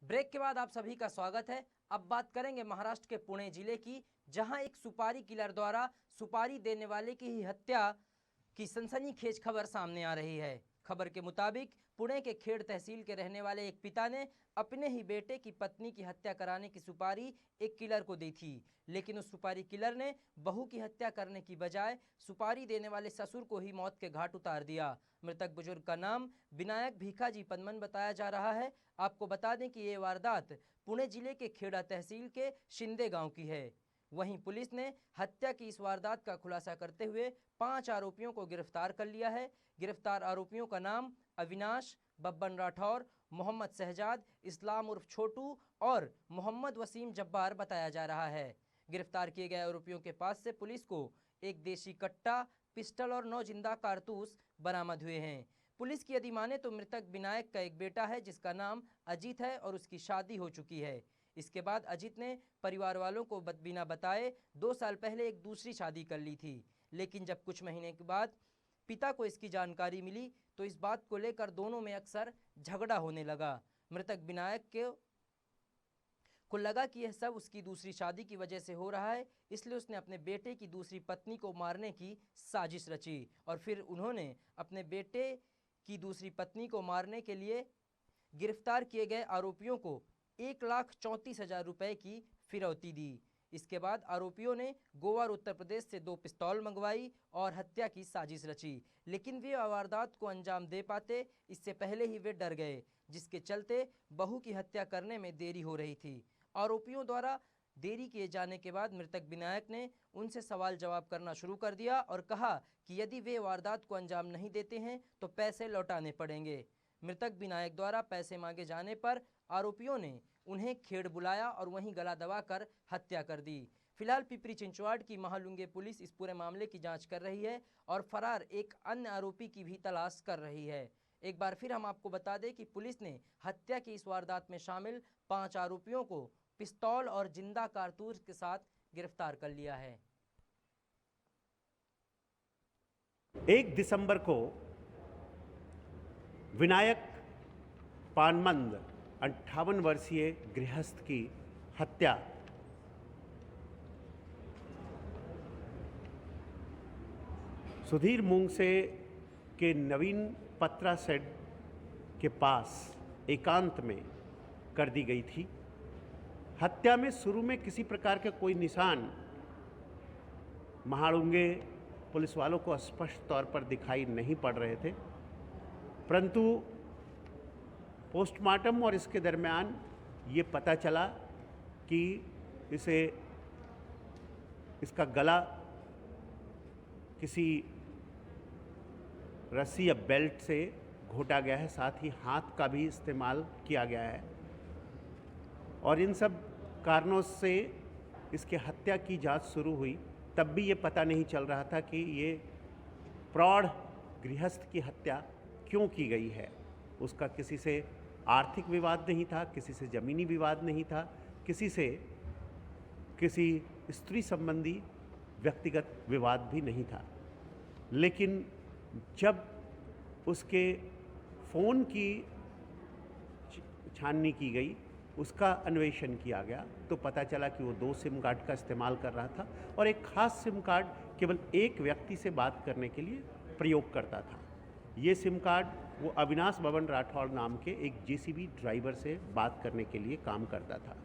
Break के बाद आप सभी का स्वागत है। अब बात करेंगे महाराष्ट्र के पुणे जिले की, जहां एक सुपारी किलर द्वारा सुपारी देने वाले की ही हत्या की सनसनीखेज खबर सामने आ रही है। खबर के मुताबिक पुणे के खेड़ तहसील के रहने वाले एक पिता ने अपने ही बेटे की पत्नी की हत्या कराने की सुपारी एक किलर को दी थी, लेकिन उस सुपारी किलर ने बहू की हत्या करने की बजाय सुपारी देने वाले ससुर को ही मौत के घाट उतार दिया। मृतक बुजुर्ग का नाम विनायक भीखाजी पनमन बताया जा रहा है। आपको बता दें कि ये वारदात पुणे जिले के खेड़ा तहसील के शिंदे गांव की है। वहीं पुलिस ने हत्या की इस वारदात का खुलासा करते हुए 5 आरोपियों को गिरफ्तार कर लिया है। गिरफ्तार आरोपियों का नाम अविनाश, बब्बन राठौर, मोहम्मद शहजाद, इस्लाम उर्फ छोटू और मोहम्मद वसीम जब्बार बताया जा रहा है। गिरफ्तार किए गए आरोपियों के पास से पुलिस को एक देशी कट्टा, पिस्टल और 9 जिंदा कारतूस बरामद हुए हैं। पुलिस की यदि माने तो मृतक विनायक का एक बेटा है जिसका नाम अजीत है और उसकी शादी हो चुकी है। इसके बाद अजीत ने परिवार वालों को बिना बताए 2 साल पहले एक दूसरी शादी कर ली थी, लेकिन जब कुछ महीने के बाद पिता को इसकी जानकारी मिली तो इस बात को लेकर दोनों में अक्सर झगड़ा होने लगा। मृतक विनायक को लगा कि यह सब उसकी दूसरी शादी की वजह से हो रहा है, इसलिए उसने अपने बेटे की दूसरी पत्नी को मारने की साजिश रची और फिर उन्होंने अपने बेटे की दूसरी पत्नी को मारने के लिए गिरफ्तार किए गए आरोपियों को 1,34,000 रुपए की फिरौती दी। इसके बाद आरोपियों ने गोवा और उत्तर प्रदेश से 2 पिस्तौल मंगवाई और हत्या की साजिश रची, लेकिन वे वारदात को अंजाम दे पाते इससे पहले ही वे डर गए, जिसके चलते बहू की हत्या करने में देरी हो रही थी। आरोपियों द्वारा देरी किए जाने के बाद मृतक विनायक ने उनसे सवाल जवाब करना शुरू कर दिया और कहा कि यदि वे वारदात को अंजाम नहीं देते हैं तो पैसे लौटाने पड़ेंगे। मृतक विनायक द्वारा पैसे मांगे जाने पर आरोपियों ने उन्हें खेड़ बुलाया और वहीं गला दबाकर हत्या कर दी। फिलहाल पिपरी चिंचवाड़ की महालुंगे पुलिस इस पूरे मामले की जांच कर रही है और फरार एक अन्य आरोपी की भी तलाश कर रही है। एक बार फिर हम आपको बता दें कि पुलिस ने हत्या की इस वारदात में शामिल 5 आरोपियों को पिस्तौल और जिंदा कारतूस के साथ गिरफ्तार कर लिया है। 1 दिसंबर को विनायक पानमंद 58 वर्षीय गृहस्थ की हत्या सुधीर मूंगसे के नवीन पत्रा शेड के पास एकांत में कर दी गई थी। हत्या में शुरू में किसी प्रकार के कोई निशान महालुंगे पुलिस वालों को स्पष्ट तौर पर दिखाई नहीं पड़ रहे थे, परंतु पोस्टमार्टम और इसके दरमियान ये पता चला कि इसका गला किसी रस्सी या बेल्ट से घोटा गया है, साथ ही हाथ का भी इस्तेमाल किया गया है और इन सब कारणों से इसके हत्या की जांच शुरू हुई। तब भी ये पता नहीं चल रहा था कि ये प्रौढ़ गृहस्थ की हत्या क्यों की गई है। उसका किसी से आर्थिक विवाद नहीं था, किसी से ज़मीनी विवाद नहीं था, किसी स्त्री संबंधी व्यक्तिगत विवाद भी नहीं था। लेकिन जब उसके फ़ोन की छाननी की गई, उसका अन्वेषण किया गया तो पता चला कि वो 2 सिम कार्ड का इस्तेमाल कर रहा था और एक ख़ास सिम कार्ड केवल एक व्यक्ति से बात करने के लिए प्रयोग करता था। ये सिम कार्ड वो अविनाश बब्बन राठौर नाम के एक जेसीबी ड्राइवर से बात करने के लिए काम करता था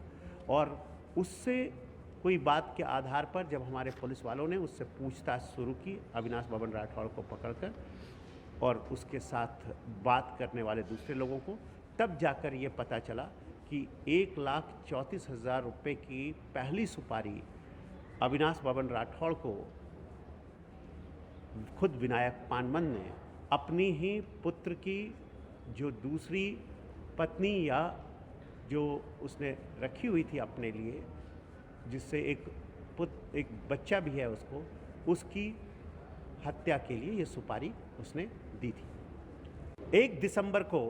और उससे कोई बात के आधार पर जब हमारे पुलिस वालों ने उससे पूछताछ शुरू की अविनाश बब्बन राठौर को पकड़कर और उसके साथ बात करने वाले दूसरे लोगों को, तब जाकर ये पता चला कि 1,34,000 रुपये की पहली सुपारी अविनाश बब्बन राठौर को खुद विनायक पानमंद ने अपनी ही पुत्र की जो दूसरी पत्नी या जो उसने रखी हुई थी अपने लिए, जिससे एक बच्चा भी है उसकी हत्या के लिए ये सुपारी उसने दी थी। 1 दिसंबर को